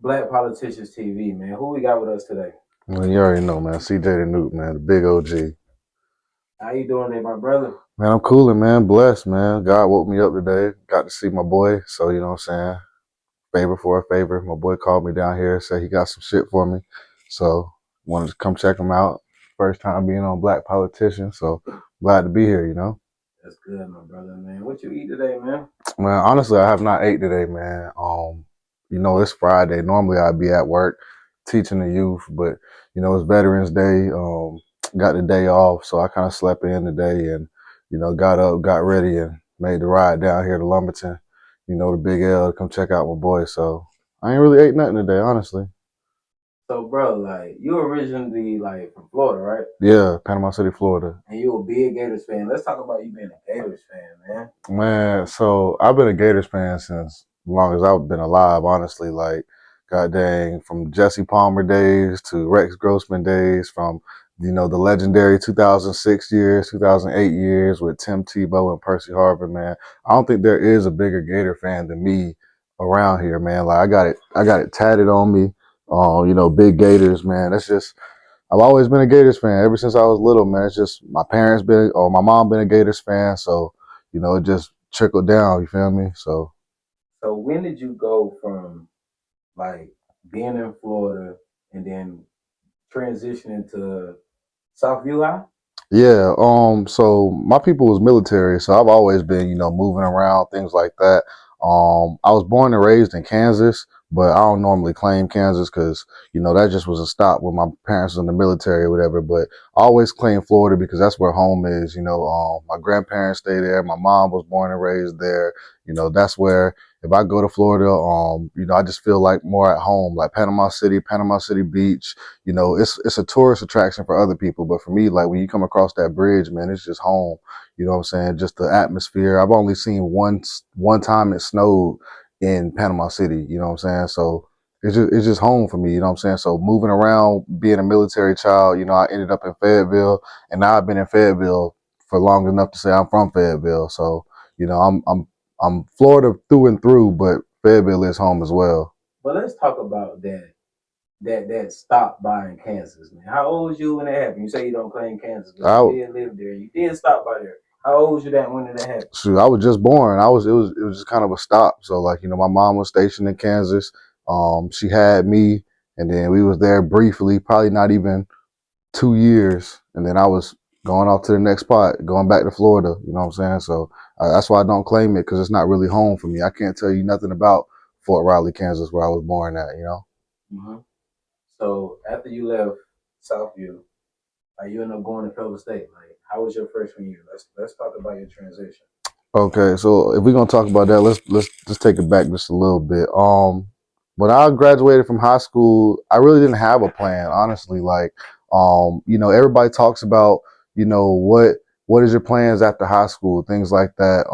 Black Politicians TV, man. Who we got with us today? Well, you already know, man. Ceejay the Nupe, man, the big OG. How you doing there, my brother? Man, I'm coolin', man. Blessed, man. God woke me up today. Got to see my boy. So, you know what I'm saying? Favor for a favor. My boy called me down here, said he got some shit for me. So, wanted to come check him out. First time being on Black Politician. So, glad to be here, you know? That's good, my brother, man. What you eat today, man? Man, honestly, I have not ate today, man. It's Friday. Normally I'd be at work teaching the youth, but it's Veterans Day. Got the day off, so I kind of slept in today and got up, got ready, and made the ride down here to Lumberton. The Big L to come check out my boy. So I ain't really ate nothing today, honestly. So, bro, like you originally like from Florida, right? Yeah, Panama City, Florida. And you a big Gators fan. Let's talk about you being a Gators fan, man. Man, so I've been a Gators fan since as long as I've been alive, honestly. Like, god dang, from Jesse Palmer days to Rex Grossman days, from, the legendary 2006 years, 2008 years with Tim Tebow and Percy Harvin, man. I don't think there is a bigger Gator fan than me around here, man. Like, I got it tatted on me. Big Gators, man. That's just, I've always been a Gators fan ever since I was little, man. It's just my mom been a Gators fan, so it just trickled down. You feel me? So So when did you go from like being in Florida and then transitioning to Southview High? yeah, so my people was military, so I've always been, moving around, things like that. I was born and raised in Kansas, but I don't normally claim Kansas because, that just was a stop when my parents was in the military or whatever. But I always claim Florida because that's where home is. My grandparents stay there. My mom was born and raised there. That's where if I go to Florida, I just feel like more at home, like Panama City Beach. It's a tourist attraction for other people, but for me, like when you come across that bridge, man, it's just home. You know what I'm saying? Just the atmosphere. I've only seen one time it snowed in Panama City. You know what I'm saying? So it's just home for me. You know what I'm saying? So moving around, being a military child, I ended up in Fayetteville, and now I've been in Fayetteville for long enough to say I'm from Fayetteville. So I'm Florida through and through, but Fayetteville is home as well. But let's talk about that stop by in Kansas, man. How old was you when that happened? You say you don't claim Kansas, but I you did live there. You did stop by there. How old was you that when that happened? Shoot, I was just born. It was just kind of a stop. So like, my mom was stationed in Kansas. She had me, and then we was there briefly, probably not even 2 years, and then I was going off to the next spot, going back to Florida. You know what I'm saying? So that's why I don't claim it, because it's not really home for me. I can't tell you nothing about Fort Riley, Kansas, where I was born at. Mm-hmm. So after you left Southview, like you ended up going to Fellow State. Like, how was your freshman year? Let's talk about your transition. Okay, so if we're gonna talk about that, let's just take it back just a little bit. When I graduated from high school, I really didn't have a plan, honestly. Like, everybody talks about, what is your plans after high school, things like that.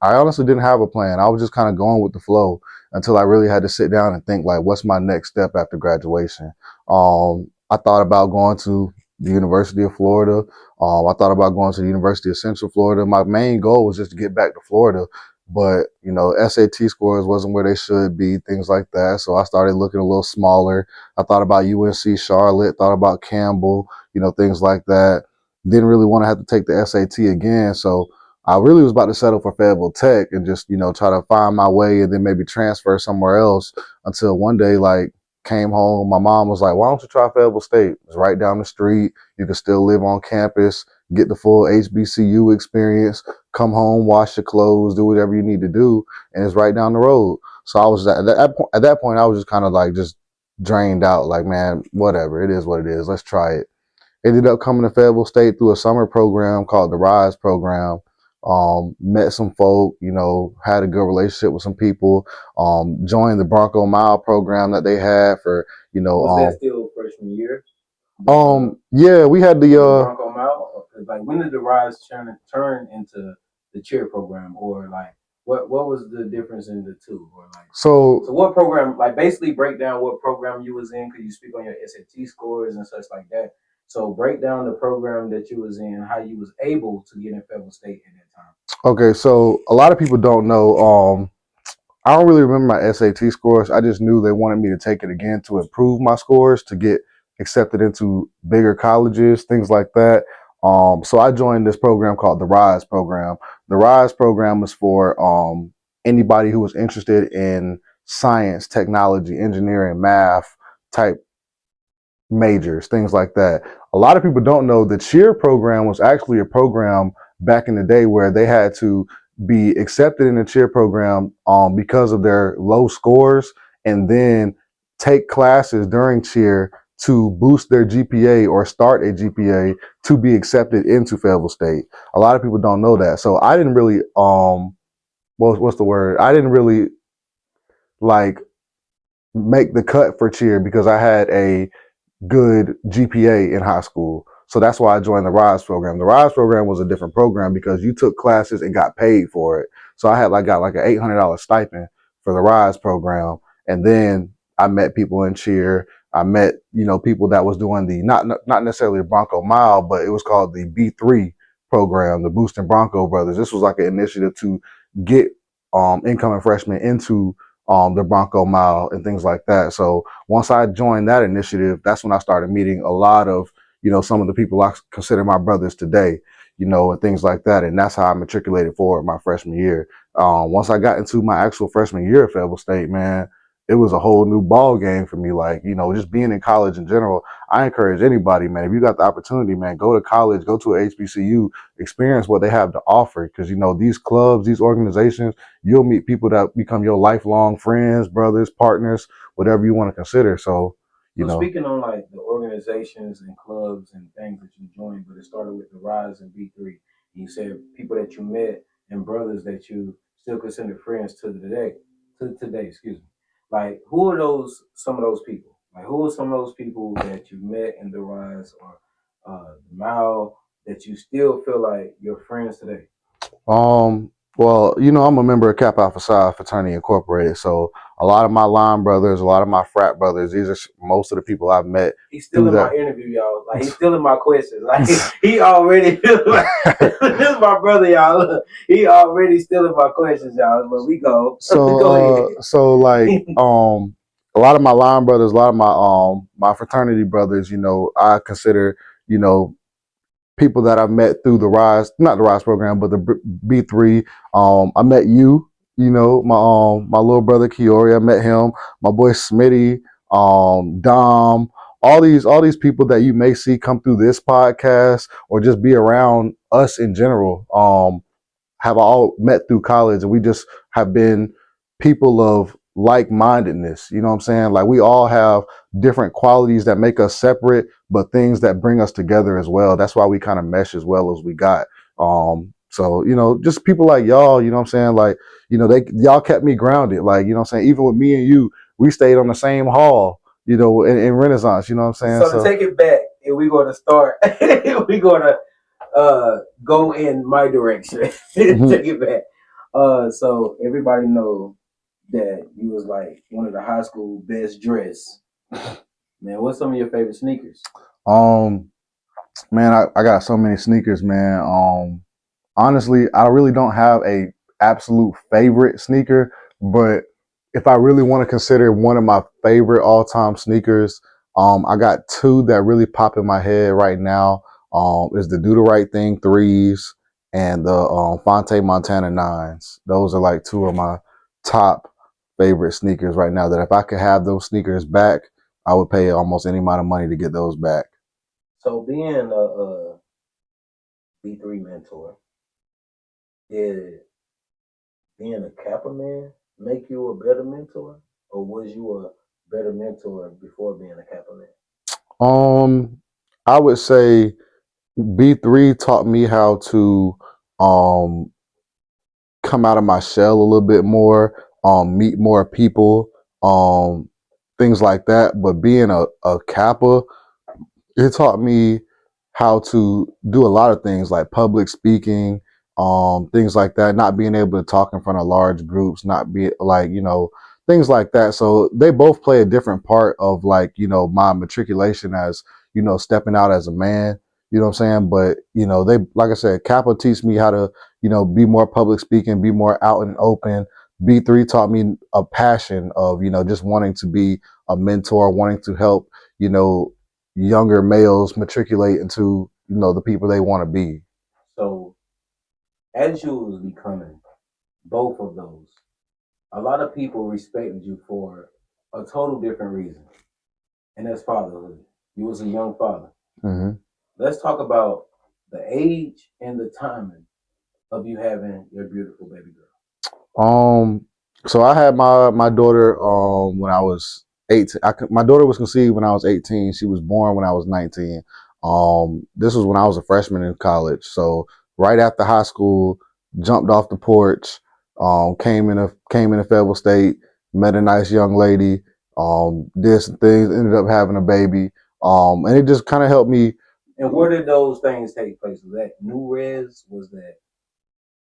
I honestly didn't have a plan. I was just kind of going with the flow until I really had to sit down and think, like, what's my next step after graduation? I thought about going to the University of Florida. I thought about going to the University of Central Florida. My main goal was just to get back to Florida, but SAT scores wasn't where they should be, things like that. So I started looking a little smaller. I thought about UNC Charlotte, thought about Campbell, things like that. Didn't really want to have to take the SAT again, so I really was about to settle for Fayetteville Tech and just try to find my way and then maybe transfer somewhere else until one day, like, came home. My mom was like, "Why don't you try Fayetteville State? It's right down the street. You can still live on campus, get the full HBCU experience, come home, wash your clothes, do whatever you need to do, and it's right down the road." So I was at that point, I was just kind of like just drained out. Like, man, whatever. It is what it is. Let's try it. Ended up coming to Fayetteville State through a summer program called the Rise program. Met some folk, had a good relationship with some people. Joined the Bronco Mile program that they had for, Was that still freshman year? yeah, we had the Bronco Mile. Like, when did the Rise turn into the cheer program, or like what was the difference in the two, or like so what program? Like, basically break down what program you was in. Could you speak on your SAT scores and such like that? So break down the program that you was in, how you was able to get in Fayetteville State at that time. Okay, so a lot of people don't know. I don't really remember my SAT scores. I just knew they wanted me to take it again to improve my scores to get accepted into bigger colleges, things like that. So I joined this program called the Rise program. The Rise program is for anybody who was interested in science, technology, engineering, math type majors, things like that. A lot of people don't know the cheer program was actually a program back in the day where they had to be accepted in the cheer program because of their low scores, and then take classes during cheer to boost their GPA or start a GPA to be accepted into Fayetteville State. A lot of people don't know that. So I didn't really what's the word? I didn't really like make the cut for cheer because I had a good GPA in high school. So that's why I joined the Rise program. The Rise program was a different program because you took classes and got paid for it. So I had got like an $800 stipend for the Rise program. And then I met people in cheer. I met, people that was doing the, not necessarily the Bronco Mile, but it was called the B3 program, the Boosting Bronco Brothers. This was like an initiative to get incoming freshmen into the Bronco Mile and things like that. So once I joined that initiative, that's when I started meeting a lot of, some of the people I consider my brothers today, and things like that. And that's how I matriculated forward my freshman year. Once I got into my actual freshman year at Fayetteville State, man, it was a whole new ball game for me. Like, just being in college in general, I encourage anybody, man, if you got the opportunity, man, go to college, go to a HBCU, experience what they have to offer. Because, these clubs, these organizations, you'll meet people that become your lifelong friends, brothers, partners, whatever you want to consider. So, speaking on like the organizations and clubs and things that you joined, but it started with the Rise and B3. You said people that you met and brothers that you still consider friends to today. To today, excuse me. Like, who are some of those people? Like, who are some of those people that you met in the Rise or the Mile that you still feel like you're friends today? Well, I'm a member of Kappa Alpha Psi Fraternity Incorporated. So a lot of my line brothers, a lot of my frat brothers, these are most of the people I've met. He's still in my interview, y'all. Like, he's still in my questions. Like, he already like, this is my brother, y'all. Look, he already still in my questions, y'all. But we go. So, go ahead. So like, a lot of my line brothers, a lot of my fraternity brothers, I consider, people that I've met through the Rise, not the Rise program, but the B3. I met you, my little brother Keorie. I met him. My boy Smitty, Dom, all these people that you may see come through this podcast or just be around us in general. Have all met through college, and we just have been people of like-mindedness. You know what I'm saying? Like, we all have different qualities that make us separate, but things that bring us together as well. That's why we kind of mesh as well as we got. So, just people like y'all, you know what I'm saying? Like, y'all kept me grounded. Like, you know what I'm saying? Even with me and you, we stayed on the same hall, in Renaissance, you know what I'm saying? So to take it back, and we're going to start, we're going to go in my direction. Take it back. So everybody know that you was like one of the high school best dressed. Man, what's some of your favorite sneakers? Man, I got so many sneakers, man. Honestly, I really don't have a absolute favorite sneaker, but if I really want to consider one of my favorite all-time sneakers, I got two that really pop in my head right now. Is the Do the Right Thing 3s and the Fonte Montana 9s. Those are like two of my top favorite sneakers right now, that if I could have those sneakers back, I would pay almost any amount of money to get those back. So being a B3 mentor, did being a Kappa man make you a better mentor, or was you a better mentor before being a Kappa man? I would say B3 taught me how to come out of my shell a little bit more, meet more people, things like that. But being a Kappa, it taught me how to do a lot of things like public speaking, things like that, not being able to talk in front of large groups, not be like, things like that. So they both play a different part of like, my matriculation as, stepping out as a man, you know what I'm saying? But, they, like I said, Kappa teach me how to, be more public speaking, be more out and open, B3 taught me a passion of, just wanting to be a mentor, wanting to help, younger males matriculate into, the people they want to be. So as you was becoming both of those, a lot of people respected you for a total different reason, and that's fatherhood. You was a young father. Mm-hmm. Let's talk about the age and the timing of you having your beautiful baby girl. So I had my daughter when I was 18. My daughter was conceived when I was 18. She was born when I was 19. This was when I was a freshman in college. So right after high school, jumped off the porch, came in a Fayetteville State, met a nice young lady, did some things, ended up having a baby. And it just kind of helped me. And where did those things take place? Was that New Res? Was that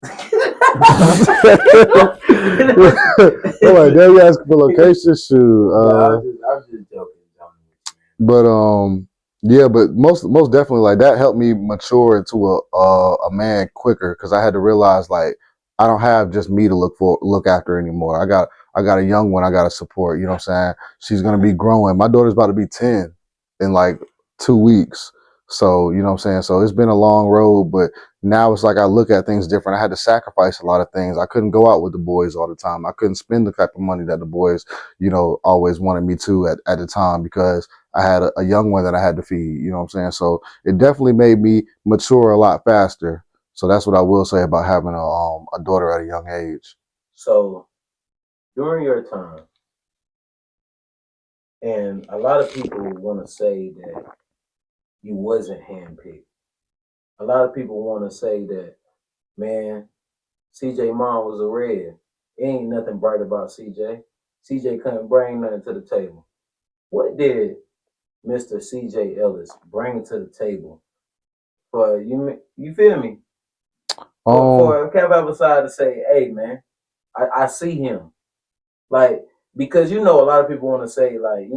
oh my God, you asking for location? Shoot. I was just joking. But yeah, but most definitely, like, that helped me mature into a man quicker, because I had to realize, like, I don't have just me to look after anymore. I got a young one I got to support. You know what I'm saying? She's gonna be growing. My daughter's about to be 10 in like 2 weeks. So, you know what I'm saying? So it's been a long road, but now it's like I look at things different. I had to sacrifice a lot of things. I couldn't go out with the boys all the time. I couldn't spend the type of money that the boys, always wanted me to at the time, because I had a young one that I had to feed. You know what I'm saying? So it definitely made me mature a lot faster. So that's what I will say about having a daughter at a young age. So during your time, and a lot of people want to say that you wasn't handpicked. A lot of people want to say that, man, Ceejay mom was a red. It ain't nothing bright about Ceejay. Ceejay couldn't bring nothing to the table. What did Mr. Ceejay Ellis bring to the table for you? You feel me? For Cap Side to say, hey man, I see him. Like, because a lot of people want to say, like,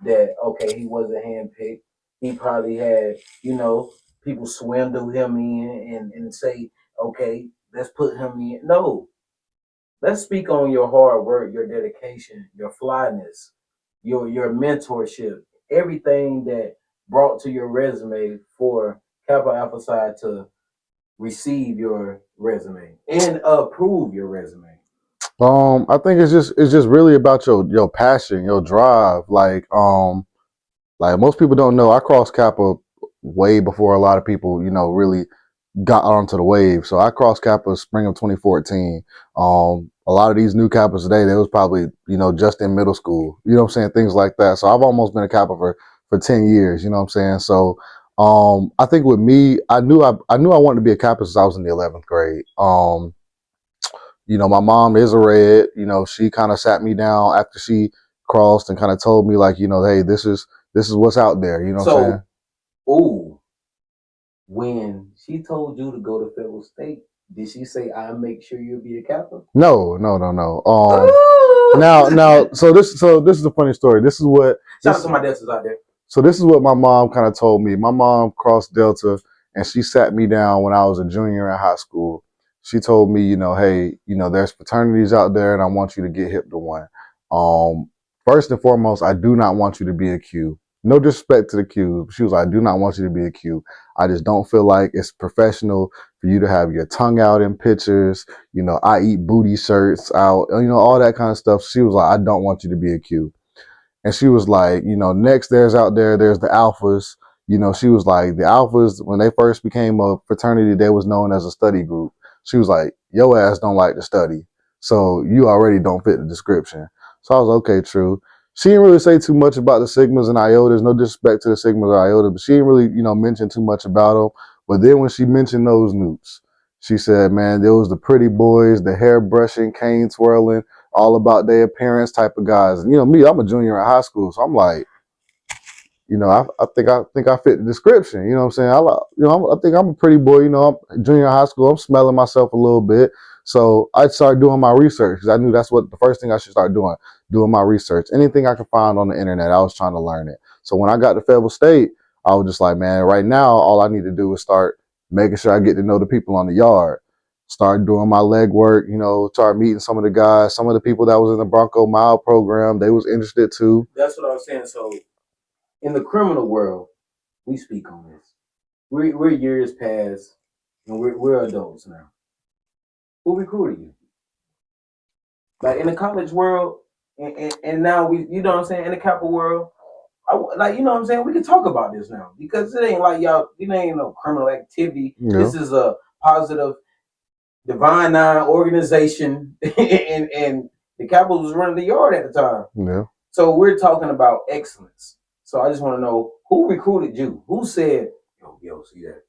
that okay, he wasn't handpicked. He probably had, people swindle him in and say, okay, let's put him in. No. Let's speak on your hard work, your dedication, your flyness, your mentorship, everything that brought to your resume for Kappa Alpha Psi to receive your resume and approve your resume. I think it's just really about your passion, your drive. Like most people don't know, I crossed Kappa way before a lot of people, really got onto the wave. So I crossed Kappa spring of 2014. A lot of these new Kappas today, they was probably, just in middle school. You know what I'm saying? Things like that. So I've almost been a Kappa for 10 years, you know what I'm saying? So I think with me, I knew I wanted to be a Kappa since I was in the 11th grade. My mom is a red. She kind of sat me down after she crossed and kind of told me, like, hey, this is what's out there. You know what I'm saying? Ooh, when she told you to go to Fayetteville State, did she say, "I'll make sure you'll be a Kappa"? No. Now, so this is a funny story. This is what shout out to my dancers out there. So this is what my mom kind of told me. My mom crossed Delta, and she sat me down when I was a junior in high school. She told me, hey, there's fraternities out there, and I want you to get hip to one. First and foremost, I do not want you to be a Q. No disrespect to the Q. She was like, I do not want you to be a Q. I just don't feel like it's professional for you to have your tongue out in pictures. I eat booty shirts out, all that kind of stuff. She was like, I don't want you to be a Q. And she was like, next there's the alphas. She was like, the alphas, when they first became a fraternity, they was known as a study group. She was like, your ass don't like to study. So you already don't fit the description. So I was okay, true. She didn't really say too much about the Sigmas and Iotas. No disrespect to the Sigmas or Iota, but she didn't really, mention too much about them. But then when she mentioned those Nupes, she said, man, there was the pretty boys, the hair brushing, cane twirling, all about their appearance type of guys. And me, I'm a junior in high school, so I'm like, I think I fit the description. You know what I'm saying? I think I'm a pretty boy. I'm junior in high school. I'm smelling myself a little bit. So I started doing my research, because I knew that's what the first thing I should start doing my research. Anything I could find on the internet, I was trying to learn it. So when I got to Fayetteville State, I was just like, man, right now, all I need to do is start making sure I get to know the people on the yard. Started doing my leg work, you know, started meeting some of the guys, some of the people that was in the Bronco Mile program, they was interested too. That's what I was saying. So in the criminal world, we speak on this. We're years past and we're adults now. Who recruited you? Like in the college world, and now we, you know what I'm saying, in the capital world, like, you know what I'm saying, we can talk about this now because it ain't like y'all, it ain't no criminal activity. Yeah. This is a positive, divine nine organization, and the Capitals was running the yard at the time. Yeah. So we're talking about excellence. So I just want to know who recruited you. Who said, yo, see that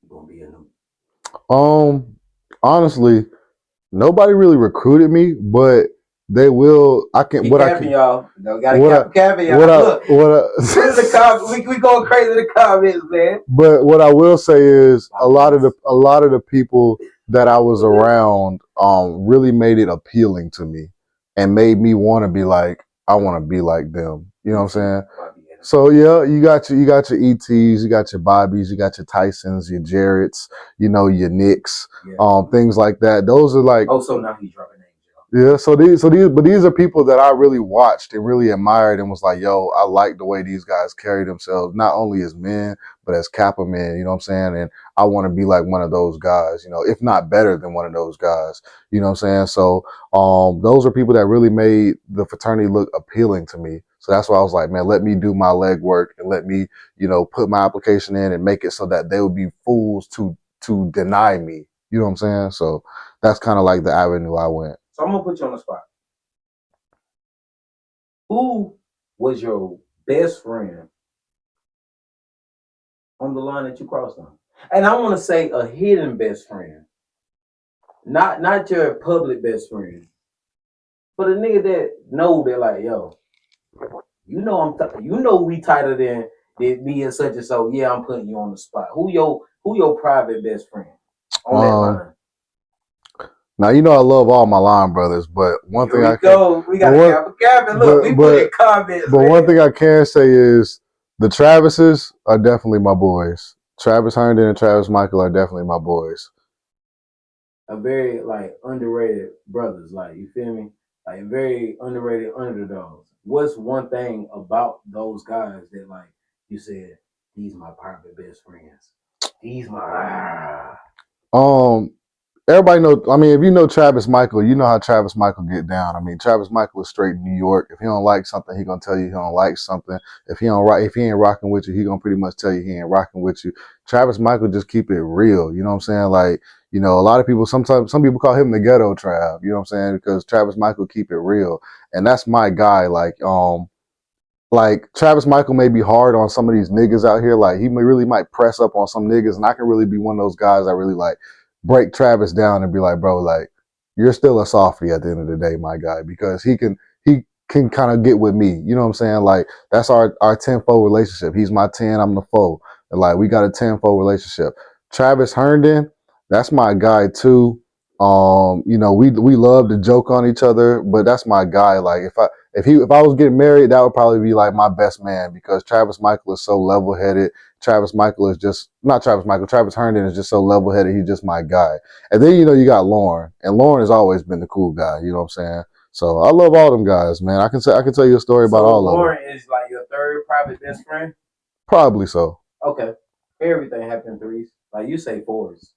you're gonna be a new. Honestly, nobody really recruited me, but they will. I can. What I can, y'all. No, gotta cap y'all. Look, this is the comment. We going crazy in the comments, man. But what I will say is a lot of the people that I was around really made it appealing to me and made me want to be like, I want to be like them. You know what I'm saying? So yeah, you got your ETs, you got your Bobbies, you got your Tysons, your Jarretts, you know, your Knicks, things like that. Those are like, oh, so now he's dropping names. Yeah, but these are people that I really watched and really admired and was like, yo, I like the way these guys carry themselves, not only as men, but as Kappa men, you know what I'm saying? And I want to be like one of those guys, you know, if not better than one of those guys, you know what I'm saying? So those are people that really made the fraternity look appealing to me. So that's why I was like, man, let me do my legwork and let me, you know, put my application in and make it so that they would be fools to deny me. You know what I'm saying? So that's kind of like the avenue I went. So I'm gonna put you on the spot. Who was your best friend on the line that you crossed on? And I want to say a hidden best friend, not your public best friend, but a nigga that know that, like, yo, you know we tighter than me and such and so. Yeah, I'm putting you on the spot. Who your private best friend on that line? Now, you know I love all my line brothers, but one thing I can... We got to cap it. Look, we put in comments. But one thing I can say is the Travises are definitely my boys. Travis Herndon and Travis Michael are definitely my boys. A very, like, underrated brothers, like, you feel me? Like, very underrated underdogs. What's one thing about those guys that, like, you said, these my private best friends? These my... Everybody know. I mean, if you know Travis Michael, you know how Travis Michael get down. I mean, Travis Michael is straight New York. If he don't like something, he gonna tell you he don't like something. If he ain't rocking with you, he gonna pretty much tell you he ain't rocking with you. Travis Michael just keep it real. You know what I'm saying? Like, you know, a lot of people, some people call him the ghetto Trav. You know what I'm saying? Because Travis Michael keep it real, and that's my guy. Like Travis Michael may be hard on some of these niggas out here. Like he really might press up on some niggas, and I can really be one of those guys that really like break Travis down and be like, bro, like you're still a softie at the end of the day, my guy, because he can kind of get with me. You know what I'm saying? Like that's our 10-fold relationship. He's my 10, I'm the foe. And like we got a 10-fold relationship. Travis Herndon, that's my guy too. You know, we love to joke on each other, but that's my guy. Like if I was getting married, that would probably be like my best man because Travis Michael is so level-headed. Travis Herndon is just so level-headed. He's just my guy. And then, you know, you got Lauren. And Lauren has always been the cool guy. You know what I'm saying? So I love all them guys, man. I can tell you a story about all of them. Lauren is like your third private best friend? Probably so. Okay. Everything happened in threes. Like you say fours.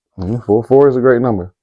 Four is a great number.